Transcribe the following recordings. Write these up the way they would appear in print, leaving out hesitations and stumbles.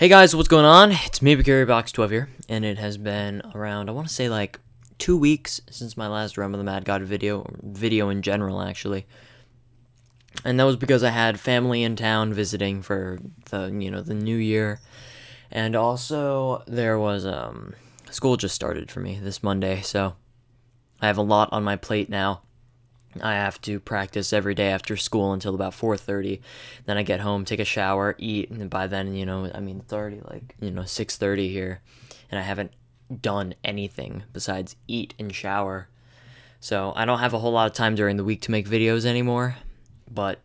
Hey guys, what's going on? It's me, Box12 here, and it has been around, I want to say like 2 weeks since my last Realm of the Mad God video in general, actually. And that was because I had family in town visiting for the new year, and also there was school just started for me this Monday, so I have a lot on my plate now. I have to practice every day after school until about 4:30. Then I get home, take a shower, eat, and by then, it's already like, 6:30 here, and I haven't done anything besides eat and shower. So I don't have a whole lot of time during the week to make videos anymore, but,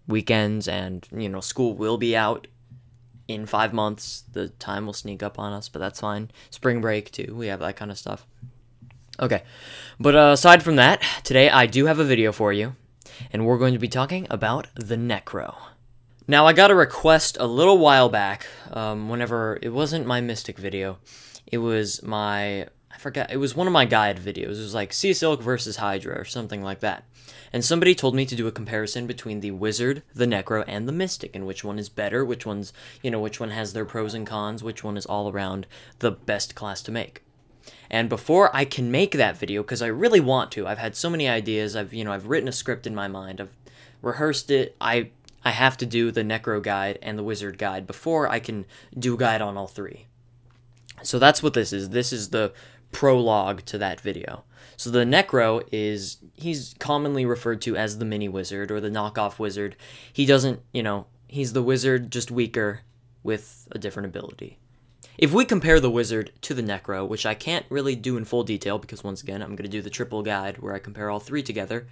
weekends and, school will be out in 5 months. The time will sneak up on us, but that's fine. Spring break, too. We have that kind of stuff. Okay, but aside from that, today I do have a video for you, and we're going to be talking about the Necro. Now, I got a request a little while back, whenever, it wasn't my Mystic video, it was it was one of my guide videos. It was like Sea Silk versus Hydra, or something like that. And somebody told me to do a comparison between the Wizard, the Necro, and the Mystic, and which one is better, which one has their pros and cons, which one is all around the best class to make. And before I can make that video, because I really want to, I've had so many ideas, I've written a script in my mind, I've rehearsed it, I have to do the Necro guide and the Wizard guide before I can do a guide on all three. So that's what this is. This is the prologue to that video. So the Necro he's commonly referred to as the mini wizard, or the knockoff wizard. He doesn't, he's the wizard, just weaker, with a different ability. If we compare the Wizard to the Necro, which I can't really do in full detail because, once again, I'm going to do the triple guide where I compare all three together,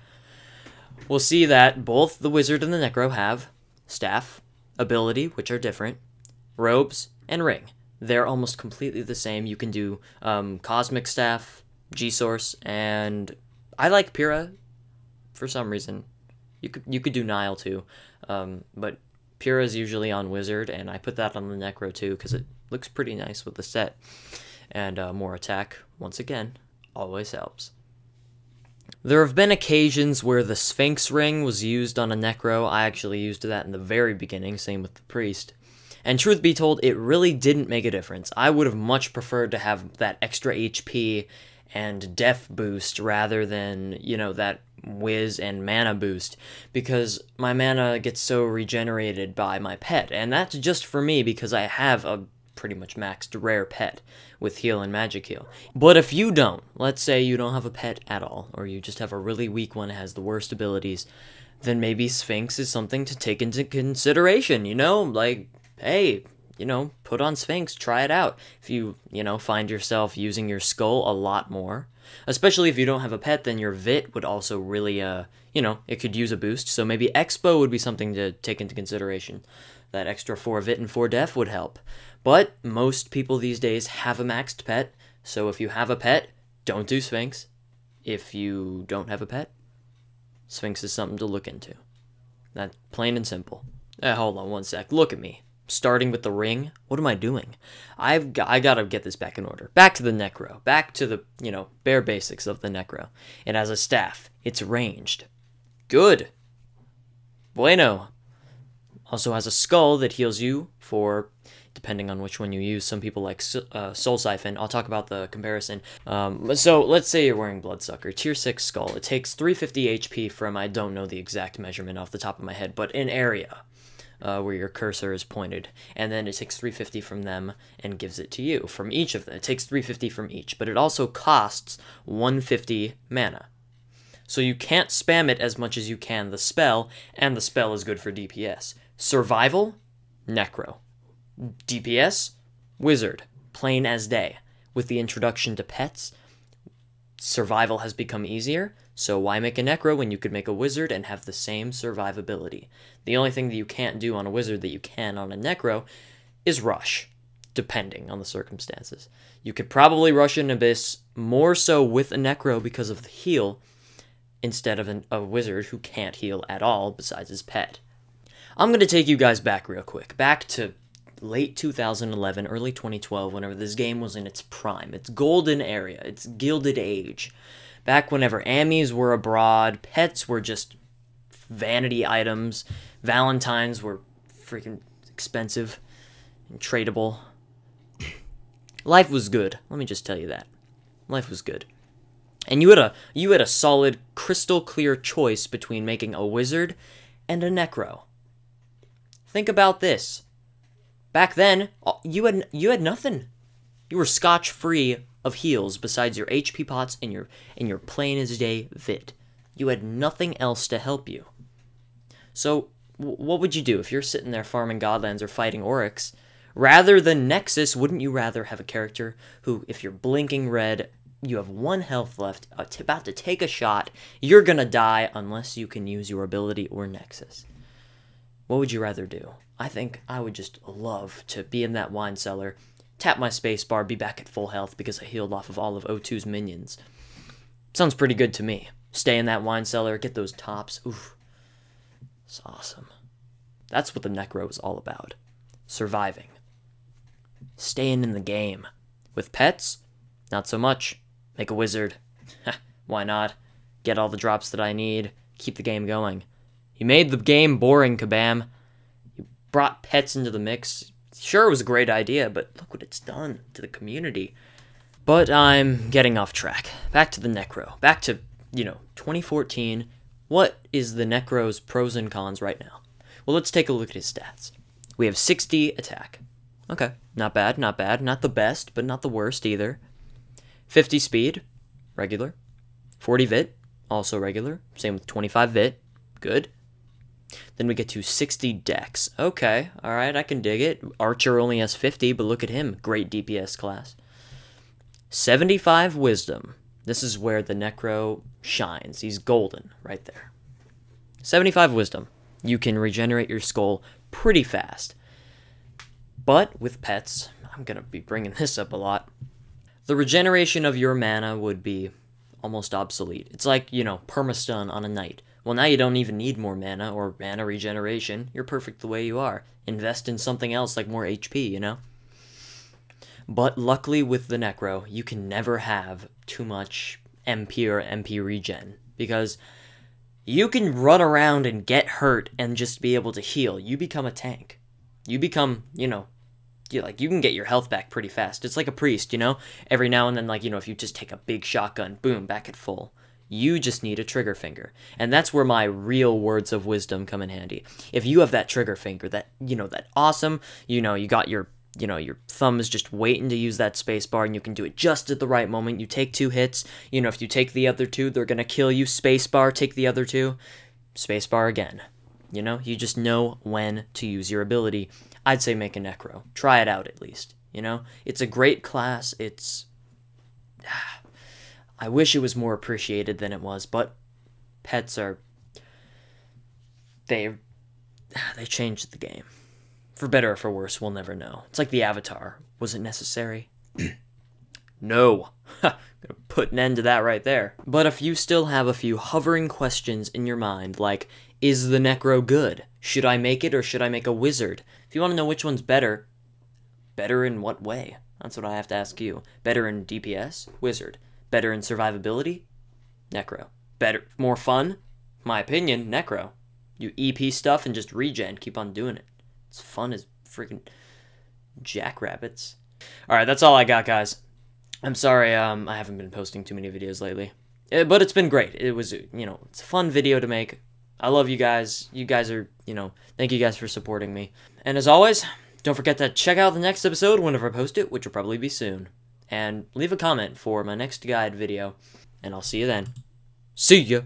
we'll see that both the Wizard and the Necro have staff, ability, which are different, robes, and ring. They're almost completely the same. You can do Cosmic Staff, G-Source, and I like Pyrrha for some reason. You could do Nile too, but Pyrrha is usually on Wizard, and I put that on the Necro too because it looks pretty nice with the set. And more attack, once again, always helps. There have been occasions where the Sphinx ring was used on a Necro. I actually used that in the very beginning, same with the Priest. And truth be told, it really didn't make a difference. I would have much preferred to have that extra HP and death boost rather than, that whiz and mana boost, because my mana gets so regenerated by my pet, and that's just for me because I have a pretty much maxed rare pet with heal and magic heal. But if you don't, let's say you don't have a pet at all, or you just have a really weak one that has the worst abilities, then maybe Sphinx is something to take into consideration, like, hey, put on Sphinx, try it out. If you, find yourself using your skull a lot more, especially if you don't have a pet, then your Vit would also really, it could use a boost, so maybe Expo would be something to take into consideration. That extra 4 Vit and 4 Def would help. But most people these days have a maxed pet, so if you have a pet, don't do Sphinx. If you don't have a pet, Sphinx is something to look into. That's plain and simple. Hold on one sec, look at me. Starting with the ring, what am I doing? I gotta get this back in order. Back to the Necro. Back to the, bare basics of the Necro. It has a staff. It's ranged. Good. Bueno. Also has a skull that heals you for, depending on which one you use. Some people like Soul Siphon. I'll talk about the comparison. So let's say you're wearing Bloodsucker. Tier 6 skull. It takes 350 HP from, I don't know the exact measurement off the top of my head, but an area. Where your cursor is pointed, and then it takes 350 from them and gives it to you. From each of them, it takes 350 from each, but it also costs 150 mana. So you can't spam it as much as you can the spell, and the spell is good for DPS. Survival, Necro. DPS, Wizard, plain as day. With the introduction to pets, survival has become easier, so why make a Necro when you could make a Wizard and have the same survivability? The only thing that you can't do on a Wizard that you can on a Necro is rush, depending on the circumstances. You could probably rush an Abyss more so with a Necro because of the heal, instead of a Wizard who can't heal at all besides his pet. I'm going to take you guys back real quick, back to late 2011, early 2012, whenever this game was in its prime, its golden area, its gilded age. Back whenever Ammies were abroad, pets were just vanity items, Valentines were freaking expensive, and tradable. Life was good. Let me just tell you that. Life was good. And you had a solid, crystal clear choice between making a wizard and a necro. Think about this. Back then, you had nothing. You were scotch free of heals besides your HP pots and your plain as day vit. You had nothing else to help you. So what would you do if you're sitting there farming Godlands or fighting Oryx? Rather than Nexus, wouldn't you rather have a character who, if you're blinking red, you have 1 health left, about to take a shot, you're gonna die unless you can use your ability or Nexus? What would you rather do? I think I would just love to be in that wine cellar, tap my spacebar, be back at full health because I healed off of all of O2's minions. Sounds pretty good to me. Stay in that wine cellar, get those tops. Oof. It's awesome. That's what the Necro is all about. Surviving. Staying in the game. With pets, not so much. Make a wizard. Why not? Get all the drops that I need. Keep the game going. You made the game boring, Kabam. You brought pets into the mix. Sure, it was a great idea, but look what it's done to the community. But I'm getting off track. Back to the Necro. Back to, 2014. What is the Necro's pros and cons right now? Well, let's take a look at his stats. We have 60 attack. Okay, not bad, not bad. Not the best, but not the worst either. 50 speed, regular. 40 vit, also regular. Same with 25 vit, good. Then we get to 60 dex. Okay, alright, I can dig it. Archer only has 50, but look at him. Great DPS class. 75 wisdom. This is where the Necro shines. He's golden right there. 75 wisdom. You can regenerate your skull pretty fast. But with pets, I'm going to be bringing this up a lot, the regeneration of your mana would be almost obsolete. It's like, permastun on a knight. Well, now you don't even need more mana or mana regeneration. You're perfect the way you are. Invest in something else like more HP, But luckily with the Necro, you can never have too much MP or MP regen, because you can run around and get hurt and just be able to heal. You become a tank. You become, you can get your health back pretty fast. It's like a priest, Every now and then, if you just take a big shotgun, boom, back at full. You just need a trigger finger. And that's where my real words of wisdom come in handy. If you have that trigger finger, that awesome, you got your thumb is just waiting to use that spacebar, and you can do it just at the right moment. You take 2 hits. If you take the other 2, they're going to kill you. Spacebar, take the other 2. Spacebar again. You just know when to use your ability. I'd say make a Necro. Try it out at least. It's a great class. I wish it was more appreciated than it was, but pets are... They changed the game. For better or for worse, we'll never know. It's like the Avatar. Was it necessary? No. Gonna put an end to that right there. But if you still have a few hovering questions in your mind, like, is the Necro good? Should I make it or should I make a wizard? If you want to know which one's better, better in what way? That's what I have to ask you. Better in DPS? Wizard. Better in survivability? Necro. Better, more fun? My opinion, Necro. You EP stuff and just regen, keep on doing it. It's fun as freaking jackrabbits. Alright, that's all I got, guys. I'm sorry, I haven't been posting too many videos lately. But it's been great. It was, it's a fun video to make. I love you guys. You guys are, thank you guys for supporting me. And as always, don't forget to check out the next episode whenever I post it, which will probably be soon. And leave a comment for my next guide video. And I'll see you then. See ya!